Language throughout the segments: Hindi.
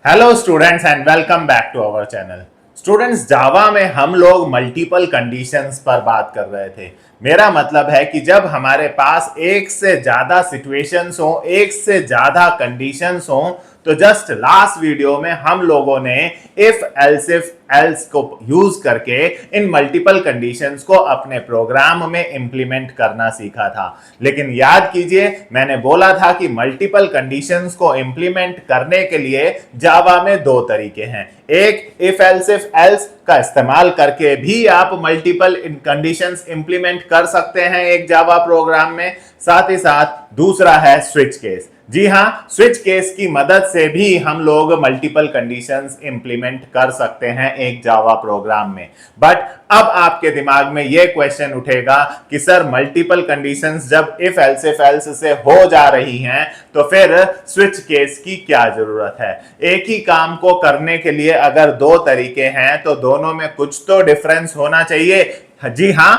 Hello students and welcome back to our channel. Students, Java में हम लोग मल्टीपल कंडीशंस पर बात कर रहे थे। मेरा मतलब है कि जब हमारे पास एक से ज्यादा सिचुएशंस हो, एक से ज्यादा कंडीशंस हो, तो जस्ट लास्ट वीडियो में हम लोगों ने इफ एल्स को यूज करके इन मल्टीपल कंडीशंस को अपने प्रोग्राम में इंप्लीमेंट करना सीखा था। लेकिन याद कीजिए, मैंने बोला था कि मल्टीपल कंडीशंस को इंप्लीमेंट करने के लिए जावा में दो तरीके हैं। एक, इफ एल्स का इस्तेमाल करके भी आप मल्टीपल कंडीशंस इंप्लीमेंट कर सकते हैं एक जावा प्रोग्राम में। साथ ही साथ दूसरा है स्विच केस। जी हां, स्विच केस की मदद से भी हम लोग मल्टीपल कंडीशंस इंप्लीमेंट कर सकते हैं एक जावा प्रोग्राम में। बट अब आपके दिमाग में यह क्वेश्चन उठेगा कि सर, मल्टीपल कंडीशंस जब इफ एल्स से हो जा रही हैं तो फिर स्विच केस की क्या जरूरत है? एक ही काम को करने के लिए अगर दो तरीके हैं तो दोनों में कुछ तो डिफरेंस होना चाहिए। जी हां,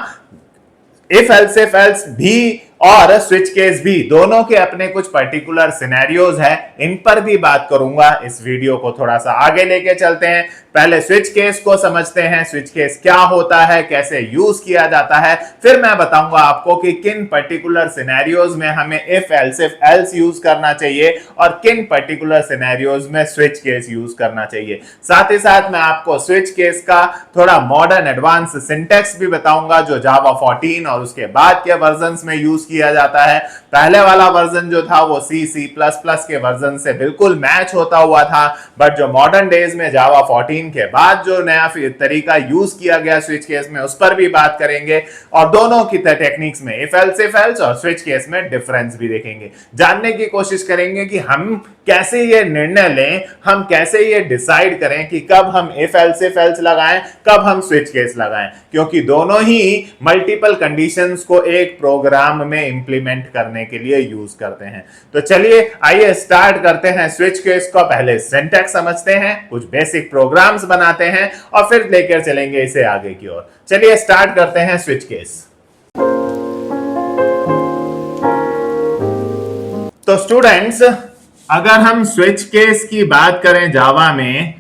इफ एल्स भी और स्विच केस भी दोनों के अपने कुछ पर्टिकुलर सिनेरियोज है, इन पर भी बात करूंगा। इस वीडियो को थोड़ा सा आगे लेके चलते हैं। पहले स्विच केस को समझते हैं, स्विच केस क्या होता है, कैसे यूज किया जाता है, फिर मैं बताऊंगा आपको कि किन पर्टिकुलर सिनेरियोज में हमें इफ एल्स यूज करना चाहिए और किन पर्टिकुलर सिनेरियोज में स्विच केस यूज करना चाहिए। साथ ही साथ मैं आपको स्विच केस का थोड़ा मॉडर्न एडवांस सिंटैक्स भी बताऊंगा जो जावा 14 और उसके बाद के वर्जन्स में यूज किया जाता है। पहले वाला वर्जन जो था वो C++ के वर्जन से बिल्कुल मैच होता हुआ था, बट जो मॉडर्न डेज में जावा 14 के बाद जो नया तरीका यूज किया गया स्विच केस में, उस पर भी बात करेंगे और दोनों की टेक्निक्स में इफ एल्स और स्विच केस में डिफरेंस भी देखेंगे। जानने की कोशिश करेंगे कि हम कैसे ये निर्णय लें, हम कैसे ये डिसाइड करें कि कब हम इफ एल्स लगाएं, कब हम स्विच केस लगाएं, क्योंकि दोनों ही मल्टीपल कंडीशंस को एक प्रोग्राम में इंप्लीमेंट करने के लिए यूज करते हैं। तो चलिए आइए स्टार्ट करते हैं स्विच केस को। पहले सिंटैक्स समझते हैं, कुछ बेसिक प्रोग्राम्स बनाते हैं और फिर लेकर चलेंगे इसे आगे की ओर। चलिए स्टार्ट करते हैं स्विच केस। तो स्टूडेंट्स, अगर हम स्विच केस की बात करें जावा में,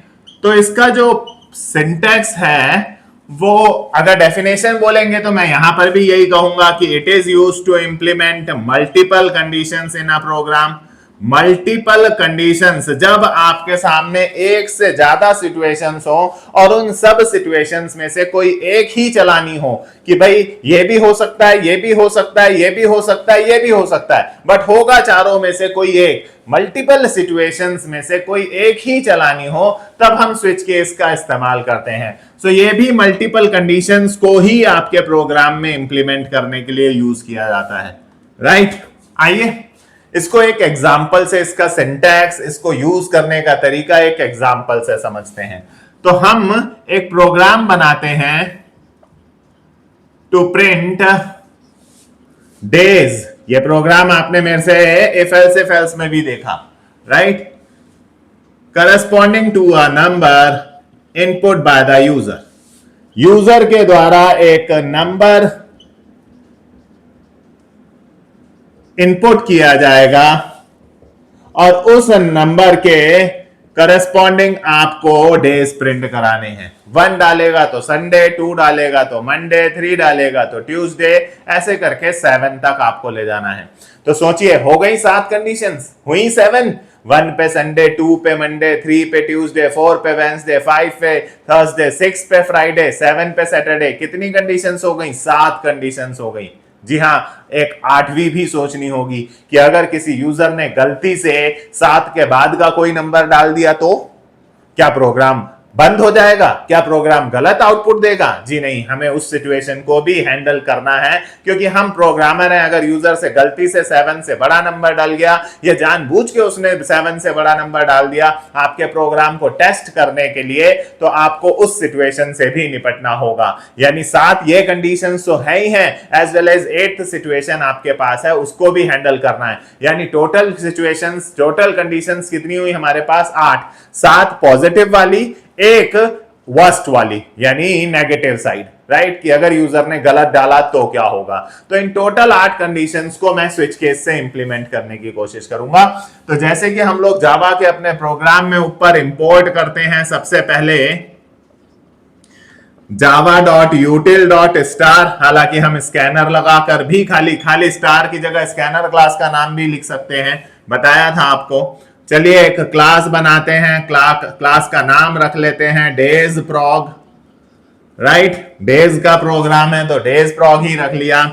तो इसका जो सिंटैक्स है वो अगर डेफिनेशन बोलेंगे तो मैं यहां पर भी यही कहूंगा कि it is used to implement multiple conditions in a program. Multiple conditions, जब आपके सामने एक से ज्यादा सिचुएशंस हो और उन सब सिचुएशंस में से कोई एक ही चलानी हो कि भाई ये भी हो सकता है, ये भी हो सकता है, ये भी हो सकता है, ये भी हो सकता है, बट होगा चारों में से कोई एक। मल्टीपल सिचुएशंस में से कोई एक ही चलानी हो, तब हम स्विच केस का इस्तेमाल करते हैं। सो ये भी मल्टीपल कंडीशंस को ही आपके प्रोग्राम में इंप्लीमेंट करने के लिए यूज किया जाता है, राइट? आइए इसको एक एग्जाम्पल से, इसका सिंटैक्स, इसको यूज करने का तरीका एक एग्जाम्पल से समझते हैं। तो हम एक प्रोग्राम बनाते हैं टू प्रिंट डेज। ये प्रोग्राम आपने मेरे से इफ एल्स में भी देखा, right? Corresponding to a number input by the user. User के द्वारा एक नंबर इनपुट किया जाएगा और उस नंबर के करस्पॉन्डिंग आपको डेज प्रिंट कराने हैं। 1 डालेगा तो संडे, 2 डालेगा तो मंडे, 3 डालेगा तो ट्यूसडे, ऐसे करके 7 तक आपको ले जाना है। तो सोचिए, हो गई 7 कंडीशंस, हुई 7। 1 पे संडे, 2 पे मंडे, 3 पे ट्यूसडे, 4 पे वेंसडे, 5 पे थर्सडे, 6 पे फ्राइडे, 7 पे सैटरडे। कितनी कंडीशंस हो गई? 7 कंडीशंस हो गई। जी हां, एक 8वीं भी सोचनी होगी कि अगर किसी यूजर ने गलती से 7 के बाद का कोई नंबर डाल दिया तो क्या प्रोग्राम बंद हो जाएगा? क्या प्रोग्राम गलत आउटपुट देगा? जी नहीं, हमें उस सिचुएशन को भी हैंडल करना है, क्योंकि हम प्रोग्रामर हैं। अगर यूजर से गलती से 7 से बड़ा नंबर डाल गया या जानबूझ के उसने 7 से बड़ा नंबर डाल दिया आपके प्रोग्राम को टेस्ट करने के लिए, तो आपको उस सिचुएशन से भी निपटना होगा। यानी 7 ये कंडीशंस तो है ही हैं, as well as 8th situation आपके पास है, उसको भी हैंडल करना है। यानी टोटल सिचुएशंस, टोटल कंडीशंस कितनी हुई हमारे पास? 8। 7 पॉजिटिव वाली, एक वर्स्ट वाली यानी नेगेटिव साइड। राइट, कि अगर यूजर ने गलत डाला तो क्या होगा। तो इन टोटल 8 कंडीशंस को मैं स्विच केस से इंप्लीमेंट करने की कोशिश करूंगा। तो जैसे कि हम लोग जावा के अपने प्रोग्राम में ऊपर इंपोर्ट करते हैं, सबसे पहले java.util.star, हालांकि हम स्कैनर लगाकर भी खाली स्टार की जगह स्कैनर क्लास का नाम भी लिख सकते हैं, बताया था आपको। चलिए एक क्लास बनाते हैं, क्लास का नाम रख लेते हैं डेज प्रॉग, राइट, डेज का प्रोग्राम है तो डेज प्रॉग ही रख लिया।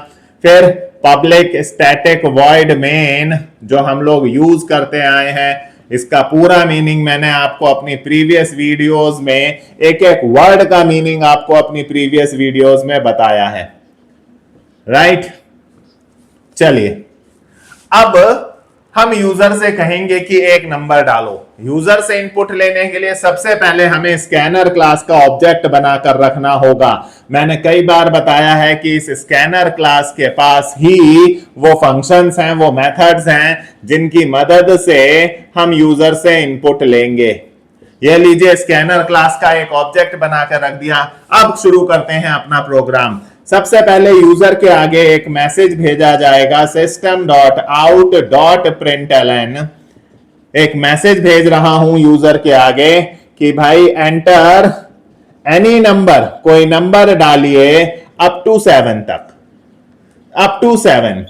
फिर पब्लिक स्टैटिक वॉइड मेन जो हम लोग यूज करते आए हैं, इसका पूरा मीनिंग मैंने आपको अपनी प्रीवियस वीडियोस में एक एक वर्ड का मीनिंग आपको अपनी प्रीवियस वीडियोस में बताया है, राइट। चलिए अब हम यूजर से कहेंगे कि एक नंबर डालो। यूजर से इनपुट लेने के लिए सबसे पहले हमें स्कैनर क्लास का ऑब्जेक्ट बनाकर रखना होगा। मैंने कई बार बताया है कि इस स्कैनर क्लास के पास ही वो फंक्शंस हैं, वो मेथड्स हैं जिनकी मदद से हम यूजर से इनपुट लेंगे। ये लीजिए स्कैनर क्लास का एक ऑब्जेक्ट बनाकर रख दिया। अब शुरू करते हैं अपना प्रोग्राम। सबसे पहले यूजर के आगे एक मैसेज भेजा जाएगा system.out.println। एक मैसेज भेज रहा हूं यूजर के आगे कि भाई एंटर एनी नंबर, कोई नंबर डालिए अप टू 7 तक, अप टू 7,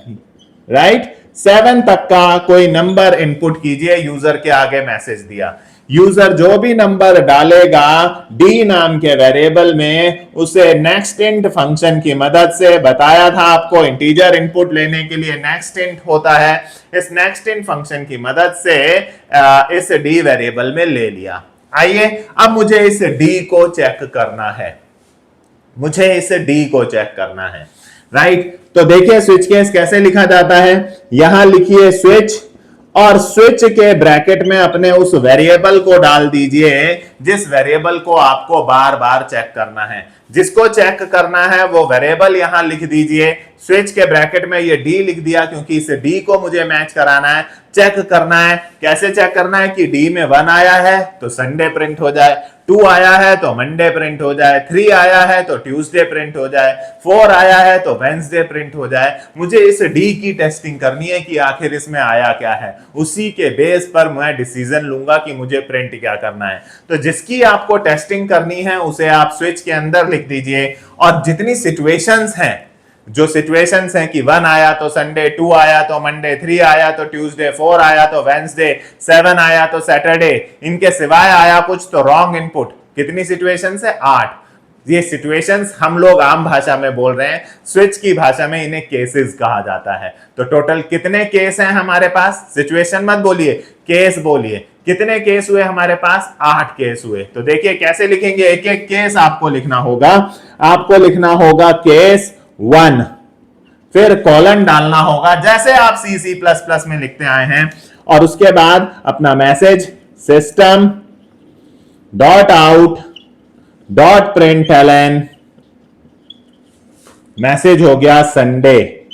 राइट, 7 तक का कोई नंबर इनपुट कीजिए। यूजर के आगे मैसेज दिया। यूजर जो भी नंबर डालेगा डी नाम के वेरिएबल में, उसे नेक्स्ट इंट फंक्शन की मदद से, बताया था आपको इंटीजर इनपुट लेने के लिए नेक्स्ट इंट होता है, इस नेक्स्ट इंट फंक्शन की मदद से इस डी वेरिएबल में ले लिया। आइए अब मुझे इस डी को चेक करना है, मुझे इस डी को चेक करना है, राइट। तो देखिए स्विच केस कैसे लिखा जाता है। यहां लिखिए स्विच और स्विच के ब्रैकेट में अपने उस वेरिएबल को डाल दीजिए जिस वेरिएबल को आपको बार बार चेक करना है। जिसको चेक करना है वो वेरिएबल यहां लिख दीजिए। स्विच के ब्रैकेट में ये डी लिख दिया क्योंकि इस डी को मुझे मैच कराना है, चेक करना है। कैसे चेक करना है कि डी में 1 आया है तो संडे प्रिंट हो जाए, 2 आया है तो मंडे प्रिंट हो जाए, 3 आया है तो ट्यूसडे प्रिंट हो जाए, 4 आया है तो वेंसडे प्रिंट हो जाए। मुझे इस डी की टेस्टिंग करनी है कि आखिर इसमें आया क्या है। उसी के बेस पर मैं डिसीजन लूंगा कि मुझे प्रिंट क्या करना है। तो जिसकी आपको टेस्टिंग करनी है उसे आप स्विच के अंदर लिख दीजिए और जितनी सिचुएशंस हैं, जो सिचुएशंस हैं कि 1 आया तो संडे, 2 आया तो मंडे, 3 आया तो ट्यूसडे, 4 आया तो वेंसडे, 7 आया तो सैटरडे, इनके सिवाय आया कुछ तो रॉन्ग इनपुट। कितनी सिचुएशंस है? 8। ये सिचुएशंस हम लोग आम भाषा में बोल रहे हैं, स्विच की भाषा में इन्हें केसेस कहा जाता है। तो टोटल कितने केस हैं हमारे पास? सिचुएशन मत बोलिए, केस बोलिए। कितने केस हुए हमारे पास? 8 केस हुए। तो देखिए कैसे लिखेंगे, एक एक केस आपको लिखना होगा। आपको लिखना होगा केस 1, फिर कॉलन डालना होगा जैसे आप C++ में लिखते आए हैं, और उसके बाद अपना मैसेज system.out.println, मैसेज हो गया संडे।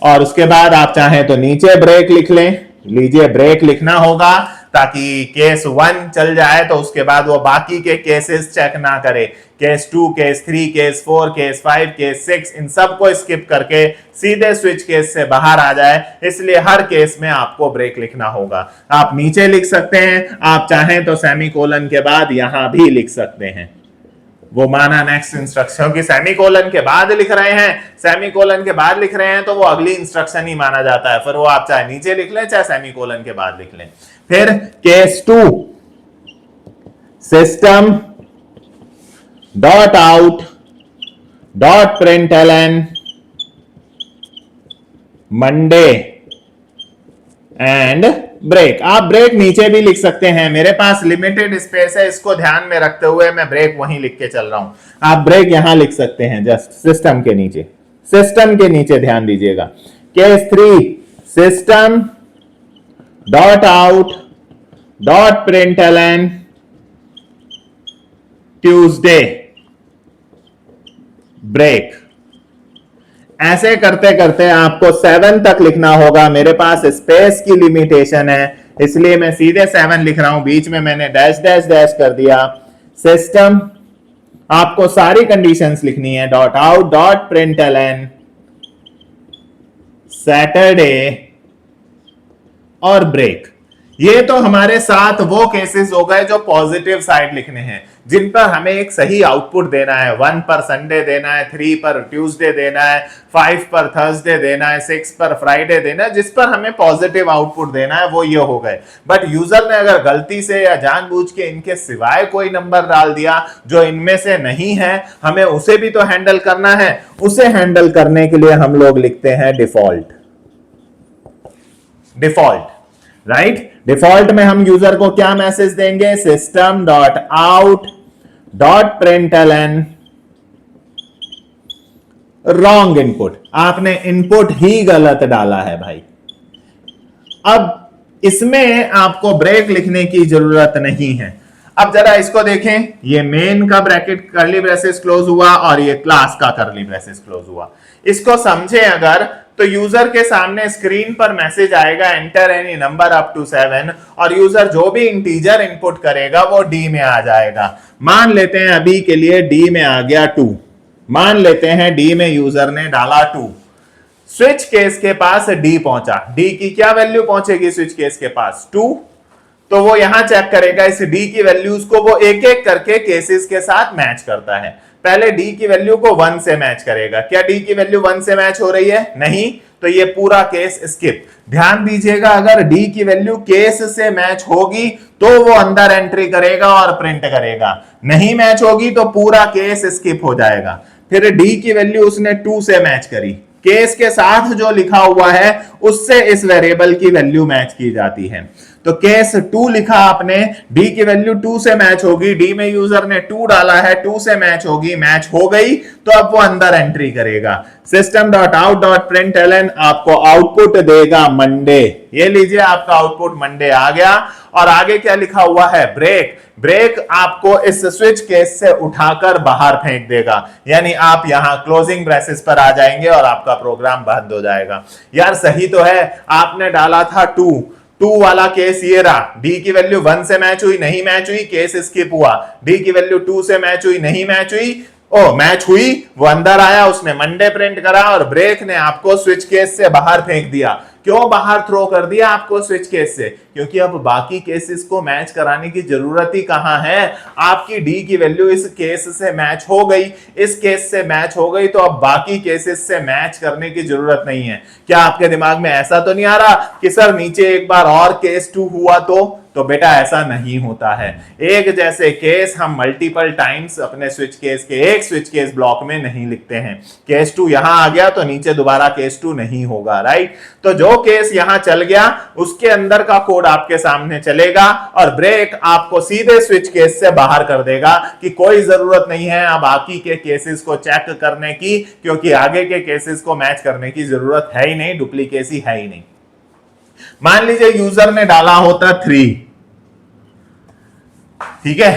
और उसके बाद आप चाहें तो नीचे ब्रेक लिख लें। लीजिए ब्रेक लिखना होगा ताकि केस 1 चल जाए तो उसके बाद वो बाकी के केसेस चेक ना करे। Case 2, case 3, case 4, case 5, case 6, इन सब को स्किप करके सीधे स्विच केस से बाहर आ जाए। इसलिए हर केस में आपको ब्रेक लिखना होगा। आप नीचे लिख सकते हैं, आप चाहें तो सेमीकोलन के बाद यहां भी लिख सकते हैं। वो माना नेक्स्ट इंस्ट्रक्शन की सेमीकोलन के बाद लिख रहे हैं, सेमीकोलन के बाद लिख रहे हैं तो वो अगली इंस्ट्रक्शन ही माना जाता है। फिर वो आप चाहे नीचे लिख लें चाहे सेमीकोलन के बाद लिख लें। फिर case 2, system.out.println Monday and break. आप ब्रेक नीचे भी लिख सकते हैं, मेरे पास लिमिटेड स्पेस है, इसको ध्यान में रखते हुए मैं ब्रेक वहीं लिख के चल रहा हूं। आप ब्रेक यहां लिख सकते हैं जस्ट सिस्टम के नीचे, सिस्टम के नीचे ध्यान दीजिएगा। Case 3, system.out.println Tuesday break. ऐसे करते करते आपको 7 तक लिखना होगा। मेरे पास स्पेस की लिमिटेशन है इसलिए मैं सीधे 7 लिख रहा हूं, बीच में मैंने डैश डैश डैश कर दिया। सिस्टम आपको सारी कंडीशंस लिखनी है, dot out dot println Saturday और ब्रेक। ये तो हमारे साथ वो केसेस हो गए जो पॉजिटिव साइड लिखने हैं, जिन पर हमें एक सही आउटपुट देना है। 1 पर संडे देना है, 3 पर ट्यूसडे देना है, 5 पर थर्सडे देना है, 6 पर फ्राइडे देना है, जिस पर हमें पॉजिटिव आउटपुट देना है, वो ये हो गए। बट यूजर ने अगर गलती से या जानबूझ के इनके सिवाय कोई नंबर डाल दिया जो इनमें से नहीं है, हमें उसे भी तो हैंडल करना है। उसे हैंडल करने के लिए हम लोग लिखते हैं डिफॉल्ट। Default, right? डिफॉल्ट में हम यूजर को क्या मैसेज देंगे? System dot out dot println wrong input. आपने इनपुट ही गलत डाला है भाई। अब इसमें आपको ब्रेक लिखने की जरूरत नहीं है। अब जरा इसको देखें, ये मेन का ब्रैकेट करली ब्रेसेस क्लोज हुआ और ये क्लास का करली ब्रेसेस क्लोज हुआ। इसको समझे अगर, तो यूजर के सामने स्क्रीन पर मैसेज आएगा enter any number up to 7 और यूजर जो भी इंटीजर इनपुट करेगा वो डी में आ जाएगा। मान लेते हैं अभी के लिए डी में आ गया 2। मान लेते हैं डी में यूजर ने डाला 2। स्विच केस के पास डी पहुंचा। डी की क्या वैल्यू पहुंचेगी स्विच केस के पास? 2। तो वो यहां चेक करेगा इस डी की वैल्यूज को, वो एक एक करके केसेस के साथ मैच करता है। पहले डी की वैल्यू को 1 से मैच करेगा। क्या डी की वैल्यू 1 से मैच हो रही है? नहीं, तो ये पूरा केस स्किप। ध्यान दीजिएगा, अगर डी की वैल्यू केस से मैच होगी तो वो अंदर एंट्री करेगा और प्रिंट करेगा, नहीं मैच होगी तो पूरा केस स्किप हो जाएगा। फिर डी की वैल्यू उसने 2 से मैच करी, केस के साथ जो लिखा हुआ है उससे इस वेरिएबल की वैल्यू मैच की जाती है। तो केस 2 लिखा आपने, डी की वैल्यू 2 से मैच होगी, डी में यूजर ने 2 डाला है, 2 से मैच होगी, मैच हो गई तो अब वो अंदर एंट्री करेगा। System dot out dot println आपको आउटपुट देगा मंडे। ये लीजिए आपका आउटपुट मंडे आ गया। और आगे क्या लिखा हुआ है? ब्रेक। ब्रेक आपको इस स्विच केस से उठाकर बाहर फेंक देगा, यानी आप यहां क्लोजिंग ब्रेसेस पर आ जाएंगे और आपका प्रोग्राम बंद हो जाएगा। यार सही तो है, आपने डाला था 2 वाला केस ये रहा। डी की वैल्यू 1 से मैच हुई, नहीं मैच हुई, केस स्किप हुआ। डी की वैल्यू 2 से मैच हुई, नहीं मैच हुई, मैच हुई, वो अंदर आया, उसने मंडे प्रिंट करा और ब्रेक ने आपको स्विच केस से बाहर फेंक दिया। क्यों बाहर थ्रो कर दिया आपको स्विच केस से? क्योंकि अब बाकी केसेस को मैच कराने की जरूरत ही कहां है। आपकी डी की वैल्यू इस केस से मैच हो गई, इस केस से मैच हो गई, तो अब बाकी केसेस से मैच करने की जरूरत नहीं है। क्या आपके दिमाग में ऐसा तो नहीं आ रहा कि सर नीचे एक बार और केस 2 हुआ तो बेटा ऐसा नहीं होता है। एक जैसे केस हम मल्टीपल टाइम्स अपने स्विच केस के एक स्विच केस ब्लॉक में नहीं लिखते हैं। केस 2 यहां आ गया तो नीचे दोबारा केस 2 नहीं होगा, राइट? तो जो केस यहां चल गया उसके अंदर का कोड आपके सामने चलेगा और ब्रेक आपको सीधे स्विच केस से बाहर कर देगा कि कोई जरूरत नहीं है अब बाकी के केसेस को चेक करने की, क्योंकि आगे के केसेस को मैच करने की जरूरत है ही नहीं, डुप्लीकेसी है ही नहीं। मान लीजिए यूजर ने डाला होता 3, ठीक है,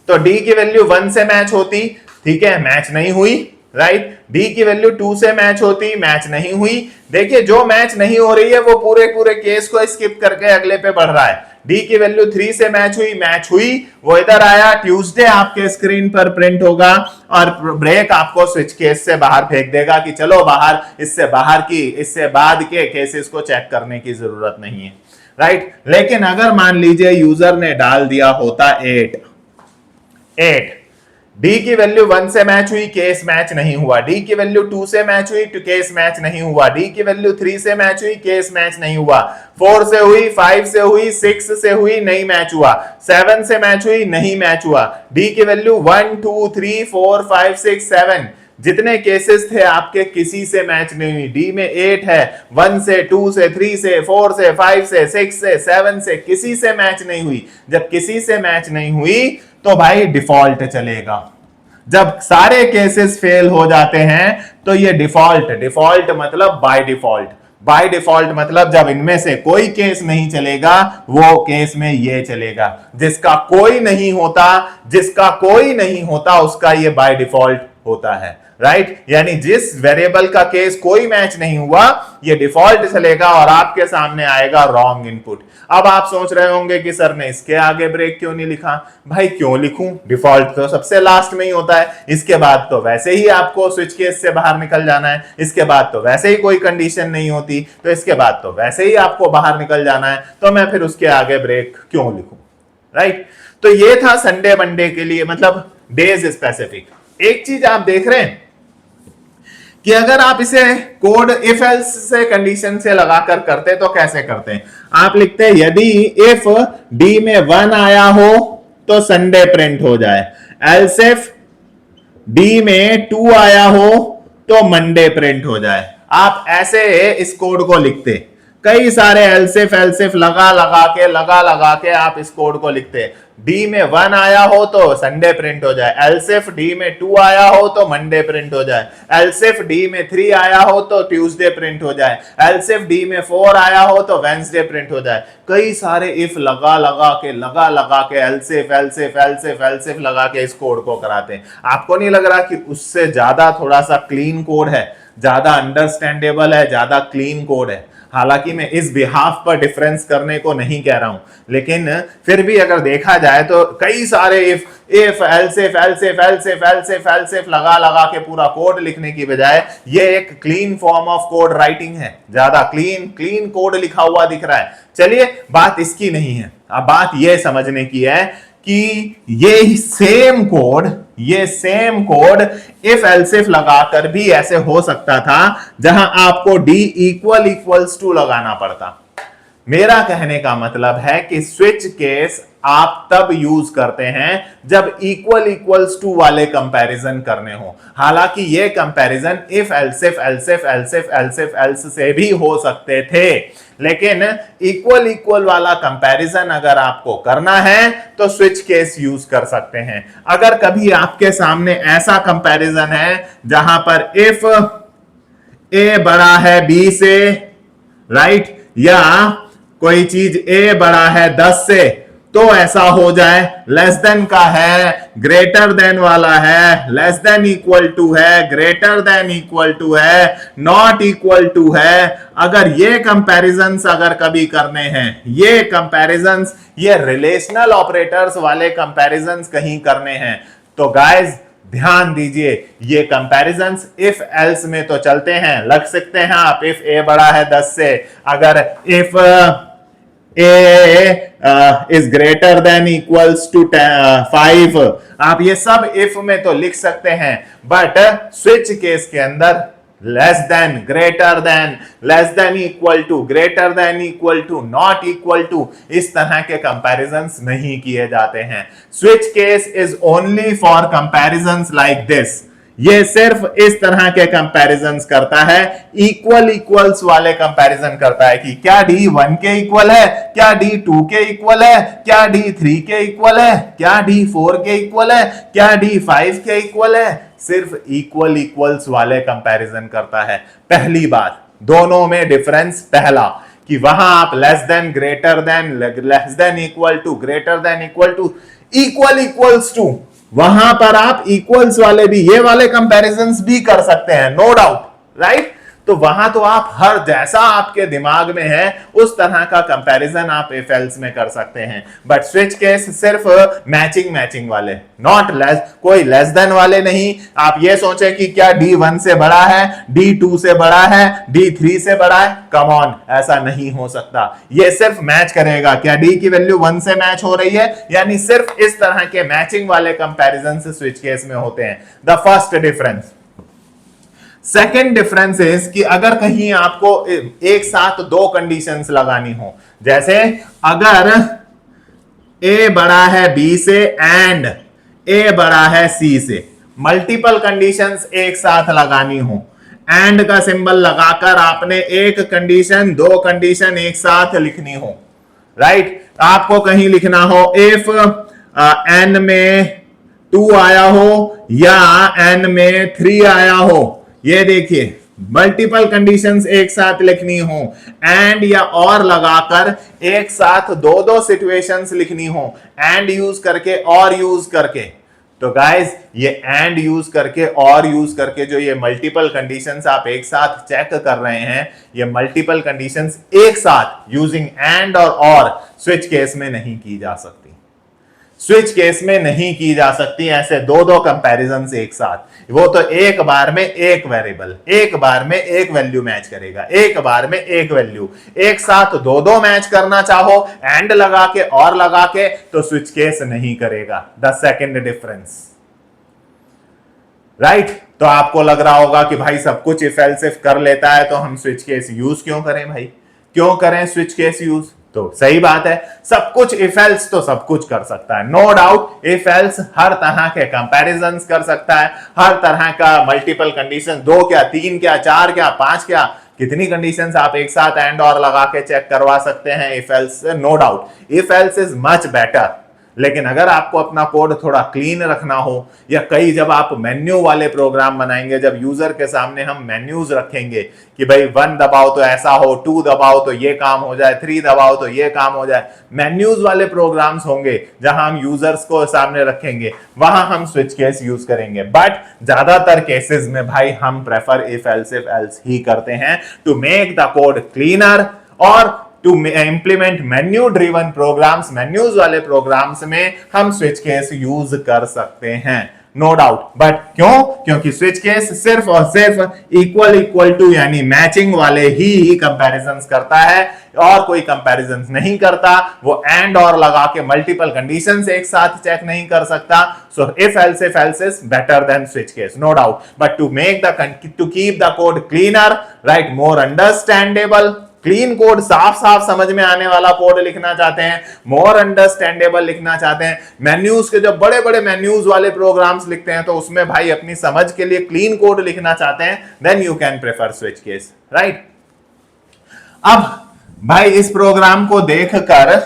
तो डी की वैल्यू 1 से मैच होती, ठीक है, मैच नहीं हुई, राइट? डी की वैल्यू 2 से मैच होती, मैच नहीं हुई। देखिए जो मैच नहीं हो रही है वो पूरे पूरे केस को स्किप करके अगले पे बढ़ रहा है। डी की वैल्यू 3 से मैच हुई, मैच हुई, वो इधर आया, ट्यूसडे आपके स्क्रीन पर प्रिंट होगा और ब्रेक आपको स्विच केस से बाहर फेंक देगा कि चलो बाहर, इससे बाद के केसेस को चेक करने की जरूरत नहीं है, राइट? लेकिन अगर मान लीजिए यूजर ने डाल दिया होता 8, डी की वैल्यू 1 से मैच हुई, केस मैच नहीं हुआ, डी की वैल्यू 2 से मैच हुई, केस मैच नहीं हुआ, डी की वैल्यू 3 से मैच हुई, केस मैच नहीं हुआ, 4 से हुई, 5 से हुई, 6 से हुई, नहीं मैच हुआ, 7 से मैच हुई, नहीं मैच हुआ, डी की वैल्यू 1 2 3 4 5 6 7, जितने केसेस थे आपके किसी से मैच नहीं हुई। डी में 8 है, 1 से 2 से 3 से 4 से 5 से 6 से 7 से किसी से मैच नहीं हुई। जब किसी से मैच नहीं हुई तो भाई डिफॉल्ट चलेगा। जब सारे केसेस फेल हो जाते हैं तो ये डिफॉल्ट मतलब बाय डिफॉल्ट मतलब जब इनमें से कोई केस नहीं चलेगा वो केस में ये चलेगा। जिसका कोई नहीं होता उसका ये बाय डिफॉल्ट होता है, राइट यानी जिस वेरिएबल का केस कोई मैच नहीं हुआ ये डिफॉल्ट चलेगा और आपके सामने आएगा रॉन्ग इनपुट। अब आप सोच रहे होंगे कि सर ने इसके आगे ब्रेक क्यों नहीं लिखा? भाई क्यों लिखूं, डिफॉल्ट तो सबसे लास्ट में ही होता है, इसके बाद तो वैसे ही आपको स्विच केस से बाहर निकल जाना है, इसके बाद तो वैसे ही कोई कंडीशन नहीं होती, तो इसके बाद तो वैसे ही आपको बाहर निकल जाना है, तो मैं फिर उसके आगे ब्रेक क्यों लिखूं? राइट तो ये था संडे मंडे के लिए, मतलब डेज स्पेसिफिक। एक चीज आप देख रहे हैं कि अगर आप इसे कोड इफ एल्स से कंडीशन से लगाकर करते तो कैसे करते हैं? आप लिखते हैं यदि इफ डी में 1 आया हो तो संडे प्रिंट हो जाए, एल्स इफ डी में 2 आया हो तो मंडे प्रिंट हो जाए। आप ऐसे इस कोड को लिखते, कई सारे एल्सिफ लगा लगा के आप इस कोड को लिखते। डी में 1 आया हो तो संडे प्रिंट हो जाए, एल्सिफ डी में 2 आया हो तो मंडे प्रिंट हो जाए, एल्सिफ डी में 3 आया हो तो ट्यूसडे प्रिंट हो जाए, एल्सिफ डी में 4 आया हो तो वेंसडे प्रिंट हो जाए। कई सारे इफ लगा लगा के एल्सिफ लगा के इस कोड को कराते हैं। आपको नहीं लग रहा कि उससे ज्यादा थोड़ा सा क्लीन कोड है, ज्यादा अंडरस्टैंडेबल है, ज्यादा क्लीन कोड है? हालांकि मैं इस बिहाफ पर डिफरेंस करने को नहीं कह रहा हूं, लेकिन फिर भी अगर देखा जाए तो कई सारे इफ एल्सिफ लगा के पूरा कोड लिखने की बजाय ये एक clean form of code writing है, ज्यादा क्लीन कोड लिखा हुआ दिख रहा है। चलिए बात इसकी नहीं है, अब बात ये समझने की है कि ये सेम कोड इफ एल्सिफ लगाकर भी ऐसे हो सकता था जहां आपको डी इक्वल्स टू लगाना पड़ता। मेरा कहने का मतलब है कि स्विच केस आप तब यूज करते हैं जब इक्वल्स टू वाले कंपैरिजन करने हो। हालांकि ये कंपैरिजन इफ एल्स से भी हो सकते थे, लेकिन इक्वल वाला कंपैरिजन अगर आपको करना है तो स्विच केस यूज कर सकते हैं। अगर कभी आपके सामने ऐसा कंपैरिजन है जहां पर इफ ए बड़ा है बी से, राइट, या कोई चीज ए बड़ा है 10 से, तो ऐसा हो जाए लेस देन का है, ग्रेटर देन वाला है, लेस देन इक्वल टू है, ग्रेटर देन इक्वल टू है, नॉट इक्वल टू है। अगर ये कंपैरिजंस अगर कभी करने हैं, ये कंपैरिजंस, ये रिलेशनल ऑपरेटर्स वाले कंपैरिजंस कहीं करने हैं, तो गाइज ध्यान दीजिए, ये कंपैरिजंस इफ एल्स में तो चलते हैं, लग सकते हैं आप। इफ ए बड़ा है 10 से, अगर if A is greater than equals to 5, आप ये सब इफ में तो लिख सकते हैं, बट स्विच केस के अंदर less than, greater than, less than equal to, greater than equal to, not equal to, इस तरह के कंपैरिजंस नहीं किए जाते हैं। Switch case is only for comparisons like this. ये सिर्फ इस तरह के कंपैरिजंस करता है, इक्वल्स वाले कंपैरिजन करता है कि क्या डी 1 के इक्वल है, क्या डी 2 के इक्वल है, क्या डी 3 के इक्वल है, क्या डी 4 के इक्वल है, क्या डी 5 के इक्वल है। सिर्फ इक्वल्स वाले कंपैरिजन करता है। पहली बात, दोनों में डिफरेंस पहला कि वहां आप less than, greater than, less than equal to, greater than equal to, equals to, वहां पर आप इक्वल्स वाले भी, ये वाले कंपैरिजंस भी कर सकते हैं, नो डाउट, राइट। तो वहां तो आप हर जैसा आपके दिमाग में है उस तरह का कंपैरिजन आप इफ एल्स में कर सकते हैं। बट स्विच केस सिर्फ मैचिंग वाले, नॉट लेस, कोई लेस देन वाले नहीं। आप ये सोचे कि क्या डी 1 से बड़ा है, डी 2 से बड़ा है, डी 3 से बड़ा है, कम ऑन, ऐसा नहीं हो सकता। ये सिर्फ मैच करेगा, क्या डी की वैल्यू 1 से मैच हो रही है, यानी सिर्फ इस तरह के मैचिंग वाले कंपैरिजन से स्विच केस में होते हैं। The first difference. Second difference is कि अगर कहीं आपको एक साथ दो कंडीशंस लगानी हो, जैसे अगर ए बड़ा है बी से एंड ए बड़ा है सी से, मल्टीपल कंडीशंस एक साथ लगानी हो, एंड का सिंबल लगाकर आपने एक कंडीशन, दो कंडीशन एक साथ लिखनी हो, राइट। आपको कहीं लिखना हो इफ एन में 2 आया हो या एन में 3 आया हो, ये देखिए मल्टीपल कंडीशंस एक साथ लिखनी हो, एंड या और लगाकर एक साथ दो सिचुएशंस लिखनी हो, एंड यूज करके और यूज करके, तो गाइस ये एंड यूज करके और यूज करके जो ये मल्टीपल कंडीशंस आप एक साथ चेक कर रहे हैं, ये मल्टीपल कंडीशंस एक साथ यूजिंग एंड और स्विच केस में नहीं की जा सकती। स्विच केस में नहीं की जा सकती ऐसे दो दो कंपैरिजन एक साथ, वो तो एक बार में एक वेरिएबल, एक बार में एक वैल्यू मैच करेगा, एक बार में एक वैल्यू। एक साथ दो दो मैच करना चाहो एंड लगा के और लगा के तो स्विच केस नहीं करेगा। 10 सेकंड डिफरेंस, राइट। तो आपको लग रहा होगा कि भाई सब कुछ इफ एल्स इफ कर लेता है तो हम स्विच केस यूज क्यों करें भाई, क्यों करें स्विच केस यूज। तो सही बात है, सब कुछ इफ एल्स तो सब कुछ कर सकता है, नो डाउट। इफ एल्स हर तरह के कंपैरिजंस कर सकता है, हर तरह का मल्टीपल कंडीशन, 2 क्या 3 क्या 4 क्या 5 क्या कितनी कंडीशंस आप एक साथ एंड और लगा के चेक करवा सकते हैं इफ एल्स से, no doubt. If else is much better. लेकिन अगर आपको अपना कोड थोड़ा क्लीन रखना हो, या कई जब आप मेन्यू वाले प्रोग्राम बनाएंगे, जब यूजर के सामने हम मेन्यूज रखेंगे कि भाई 1 दबाओ तो ऐसा हो, 2 दबाओ तो ये काम हो जाए, 3 दबाओ तो ये काम हो जाए, मेन्यूज वाले प्रोग्राम्स होंगे जहां हम यूजर्स को सामने रखेंगे, वहां हम स्विच केस यूज करेंगे। बट ज्यादातर केसेस में भाई हम प्रेफर इफ एल्स ही करते हैं to make the code cleaner और to implement menu driven programs. Menus वाले प्रोग्राम्स में हम स्विच केस यूज कर सकते हैं, नो डाउट। बट क्यों? क्योंकि स्विच केस सिर्फ और सिर्फ इक्वल टू यानी मैचिंग वाले ही कंपैरिजंस करता है और कोई कंपैरिजंस नहीं करता। वो एंड और लगा के मल्टीपल कंडीशंस एक साथ चेक नहीं कर सकता। So if else is better than switch case, no doubt. But to make to keep the code cleaner, right, more understandable, clean code, साफ साफ समझ में आने वाला कोड लिखना चाहते हैं, मोर अंडरस्टैंडेबल लिखना चाहते हैं, मेन्यूज के जब बड़े बड़े मेन्यूज वाले प्रोग्राम्स लिखते हैं तो उसमें भाई अपनी समझ के लिए क्लीन कोड लिखना चाहते हैं, then you can prefer switch case, right. अब भाई इस प्रोग्राम को देखकर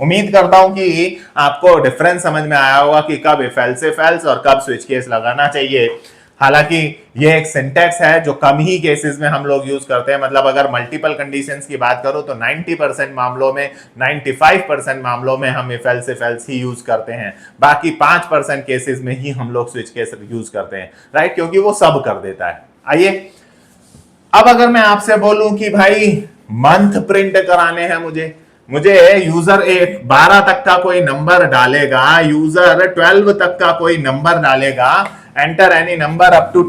उम्मीद करता हूं कि आपको डिफरेंस समझ में आया होगा कि कब इफ एल्स और कब स्विच केस लगाना चाहिए। हालांकि ये एक सिंटैक्स है जो कम ही केसेस में हम लोग यूज करते हैं, मतलब अगर मल्टीपल कंडीशंस की बात करो तो 90% मामलों में, 95% मामलों में हम इफ एल्स ही यूज करते हैं, बाकी 5% केसेस में ही हम लोग स्विच केस यूज करते हैं, राइट, क्योंकि वो सब कर देता है। आइए अब अगर मैं आपसे बोलूं कि भाई मंथ प्रिंट कराने हैं मुझे यूजर 12 तक का कोई नंबर डालेगा, यूजर 12 तक का कोई नंबर डालेगा, enter any number up to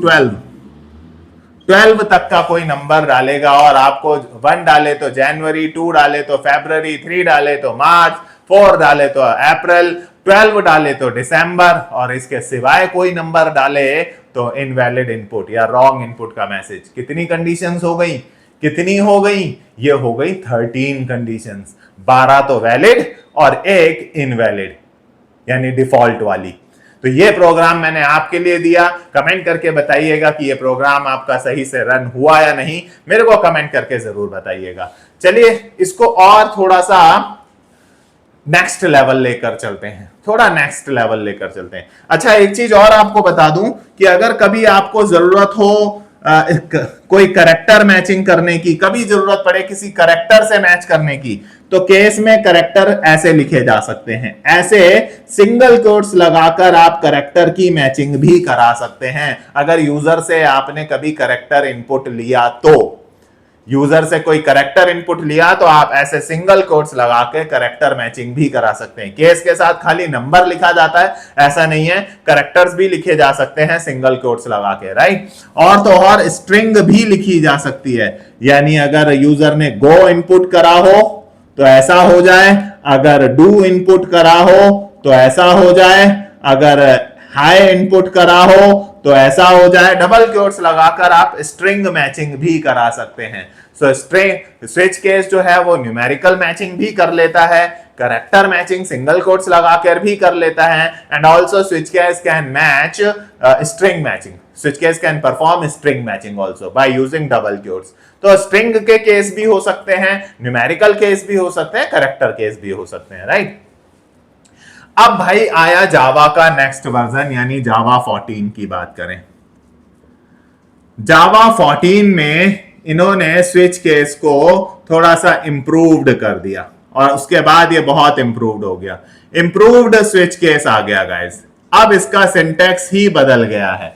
12 तक का कोई नंबर डालेगा और आपको 1 डाले तो जनवरी, 2 डाले तो फरवरी, 3 डाले तो मार्च, 4 डाले तो अप्रैल, 12 डाले तो दिसंबर, और इसके सिवाय कोई नंबर डाले तो इनवैलिड इनपुट या रॉन्ग इनपुट का मैसेज। कितनी कंडीशंस हो गई, कितनी हो गई? ये हो गई 13 कंडीशंस, 12 तो वैलिड और एक इनवैलिड यानी डिफॉल्ट वाली। तो ये प्रोग्राम मैंने आपके लिए दिया, कमेंट करके बताइएगा कि ये प्रोग्राम आपका सही से रन हुआ या नहीं, मेरे को कमेंट करके जरूर बताइएगा। चलिए इसको और थोड़ा सा नेक्स्ट लेवल लेकर चलते हैं, थोड़ा नेक्स्ट लेवल लेकर चलते हैं। अच्छा एक चीज और आपको बता दूं कि अगर कभी आपको जरूरत हो कोई करेक्टर मैचिंग करने की, कभी जरूरत पड़े किसी करेक्टर से मैच करने की, तो केस में करेक्टर ऐसे लिखे जा सकते हैं, ऐसे सिंगल कोट्स लगाकर आप करेक्टर की मैचिंग भी करा सकते हैं। अगर यूजर से आपने कभी करेक्टर इनपुट लिया तो, यूजर से कोई करेक्टर इनपुट लिया तो आप ऐसे सिंगल कोट्स लगा के करेक्टर मैचिंग भी करा सकते हैं। केस के साथ खाली नंबर लिखा जाता है ऐसा नहीं है, करेक्टर्स भी लिखे जा सकते हैं सिंगल कोट्स लगा के, राइट। और तो और स्ट्रिंग भी लिखी जा सकती है, यानी अगर यूजर ने गो इनपुट करा हो तो ऐसा हो जाए, अगर डू इनपुट करा हो तो ऐसा हो जाए, अगर हाई इनपुट करा हो तो ऐसा हो जाए। डबल क्योट्स लगाकर आप स्ट्रिंग मैचिंग भी करा सकते हैं। सो स्ट्रिंग स्विच केस जो है वो न्यूमेरिकल मैचिंग भी कर लेता है, करेक्टर मैचिंग सिंगल कोट्स लगाकर भी कर लेता है, and also switch case can match string matching. Switch case can perform string matching also by using double quotes. तो स्ट्रिंग के केस भी हो सकते हैं, न्यूमेरिकल केस भी हो सकते हैं, करेक्टर केस भी हो सकते हैं, राइट। अब भाई आया जावा का नेक्स्ट वर्जन यानी जावा 14 की बात करें। जावा 14 में इन्होंने स्विच केस को थोड़ा सा इंप्रूव्ड कर दिया और उसके बाद ये बहुत इंप्रूव्ड हो गया, इंप्रूव्ड स्विच केस आ गया गाइस। अब इसका सिंटैक्स ही बदल गया है।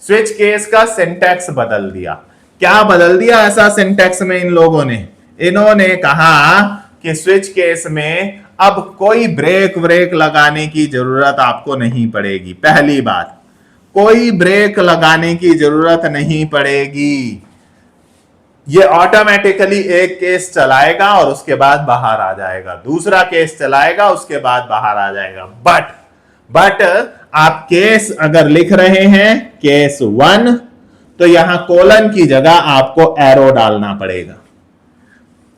स्विच केस का सिंटैक्स बदल दिया। क्या बदल दिया ऐसा सिंटैक्स में इन लोगों ने? इन्होंने कहा कि स्विच केस में अब कोई ब्रेक लगाने की जरूरत आपको नहीं पड़ेगी। पहली बात, कोई ब्रेक लगाने की जरूरत नहीं पड़ेगी। ये ऑटोमेटिकली एक केस चलाएगा और उसके बाद बाहर आ जाएगा, दूसरा केस चलाएगा उसके बाद बाहर आ जाएगा। बट आप केस अगर लिख रहे हैं केस 1, तो यहां कोलन की जगह आपको एरो डालना पड़ेगा।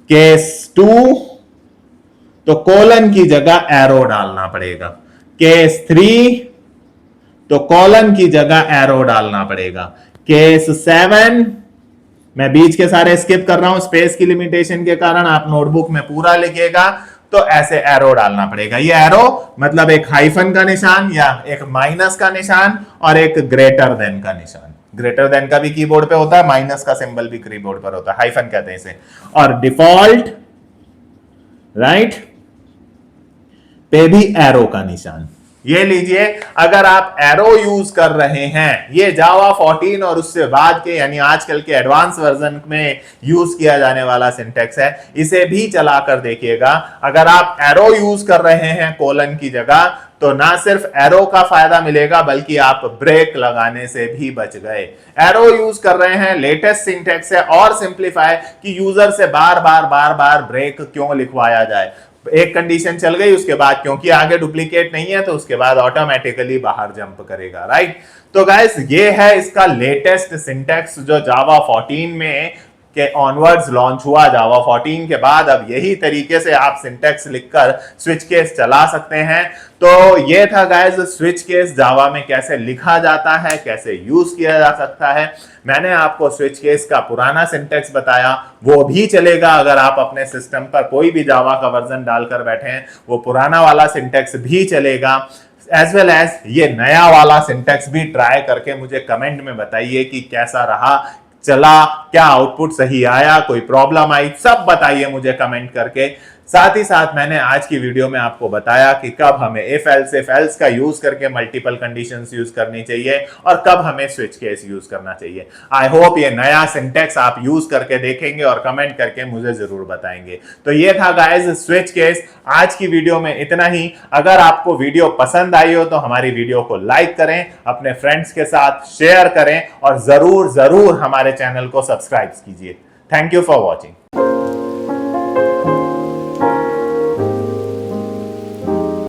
केस 2, तो कोलन की जगह एरो डालना पड़ेगा। केस 3, तो कोलन की जगह एरो डालना पड़ेगा। केस 7, मैं बीच के सारे स्किप कर रहा हूं स्पेस की लिमिटेशन के कारण, आप नोटबुक में पूरा लिखिएगा तो ऐसे एरो डालना पड़ेगा। ये एरो मतलब एक हाइफन का निशान या एक माइनस का निशान और एक ग्रेटर देन का निशान। ग्रेटर देन का भी कीबोर्ड पे होता है, माइनस का सिंबल भी कीबोर्ड पर होता है, हाइफन कहते हैं इसे। और डिफॉल्ट राइट पे भी एरो का निशान। ये लीजिए, अगर आप एरो यूज कर रहे हैं, ये जावा 14 और उससे बाद के यानी आजकल के एडवांस वर्जन में यूज किया जाने वाला सिंटेक्स है, इसे भी चलाकर देखिएगा। अगर आप एरो यूज कर रहे हैं कोलन की जगह, तो ना सिर्फ एरो का फायदा मिलेगा बल्कि आप ब्रेक लगाने से भी बच गए। एरो यूज कर रहे हैं, लेटेस्ट सिंटेक्स है और सिंप्लीफाई कि यूजर से बार बार ब्रेक क्यों लिखवाया जाए। एक कंडीशन चल गई, उसके बाद क्योंकि आगे डुप्लीकेट नहीं है तो उसके बाद ऑटोमेटिकली बाहर जंप करेगा, राइट। तो गाइस ये है इसका लेटेस्ट सिंटैक्स जो जावा 14 में के ऑनवर्ड्स लॉन्च हुआ। जावा 14 के बाद अब यही तरीके से आप सिंटैक्स लिखकर स्विच केस चला सकते हैं। तो ये था गाइस स्विच केस जावा में कैसे लिखा जाता है, कैसे यूज किया जा सकता है। मैंने आपको स्विच केस का पुराना सिंटैक्स बताया, वो भी चलेगा अगर आप अपने सिस्टम पर कोई भी जावा का वर्जन डालकर बैठे हैं, वो पुराना वाला सिंटैक्स भी चलेगा। एज वेल एज ये नया वाला सिंटैक्स भी ट्राई करके मुझे कमेंट में बताइए कि कैसा रहा, चला, क्या आउटपुट सही आया, कोई प्रॉब्लम आई, सब बताइए मुझे कमेंट करके। साथ ही साथ मैंने आज की वीडियो में आपको बताया कि कब हमें इफ एल्स का यूज करके मल्टीपल कंडीशंस यूज करनी चाहिए और कब हमें स्विच केस यूज करना चाहिए। आई होप ये नया सिंटेक्स आप यूज करके देखेंगे और कमेंट करके मुझे जरूर बताएंगे। तो ये था गाइस स्विच केस। आज की वीडियो में इतना ही। अगर आपको वीडियो पसंद आई हो तो हमारी वीडियो को लाइक करें, अपने फ्रेंड्स के साथ शेयर करें और जरूर हमारे चैनल को सब्सक्राइब कीजिए। Thank you for watching.